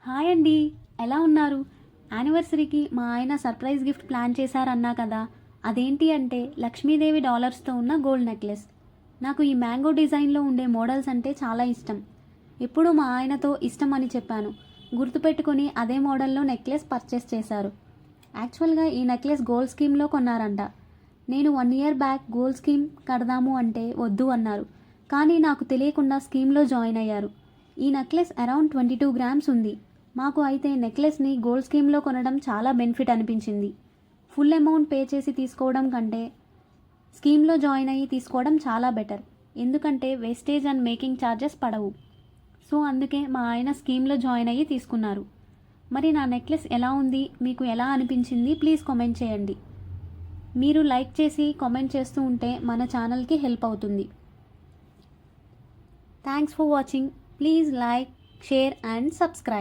Hi అండి. ఎలా ఉన్నారు? యానివర్సరీకి మా ఆయన సర్ప్రైజ్ గిఫ్ట్ ప్లాన్ చేశారన్నా కదా! అదేంటి అంటే లక్ష్మీదేవి డాలర్స్‌తో ఉన్న గోల్డ్ నెక్లెస్. నాకు ఈ మ్యాంగో డిజైన్‌లో ఉండే మోడల్స్ అంటే చాలా ఇష్టం. ఎప్పుడూ మా ఆయనతో ఇష్టం అని చెప్పాను. గుర్తుపెట్టుకొని అదే మోడల్‌లో నెక్లెస్ పర్చేస్ చేశారు. యాక్చువల్‌గా ఈ నెక్లెస్ గోల్డ్ స్కీమ్‌లో కొన్నారంట. నేను 1 ఇయర్ బ్యాక్ గోల్డ్ స్కీమ్ కడదాము అంటే వద్దు అన్నారు. కానీ నాకు తెలియకుండా స్కీమ్‌లో జాయిన్ అయ్యారు. ఈ నెక్లెస్ అరౌండ్ 22 గ్రామ్స్ ఉంది. మాకు అయితే నెక్లెస్ని గోల్డ్ స్కీమ్లో కొనడం చాలా బెనిఫిట్ అనిపించింది. ఫుల్ అమౌంట్ పే చేసి తీసుకోవడం కంటే స్కీమ్లో జాయిన్ అయ్యి తీసుకోవడం చాలా బెటర్. ఎందుకంటే వేస్టేజ్ అండ్ మేకింగ్ ఛార్జెస్ పడవు. సో అందుకే మా ఆయన స్కీమ్లో జాయిన్ అయ్యి తీసుకున్నారు. మరి నా నెక్లెస్ ఎలా ఉంది, మీకు ఎలా అనిపించింది ప్లీజ్ కామెంట్ చేయండి. మీరు లైక్ చేసి కామెంట్ చేస్తూ ఉంటే మన ఛానల్కి హెల్ప్ అవుతుంది. Thanks for watching. Please like, share and subscribe.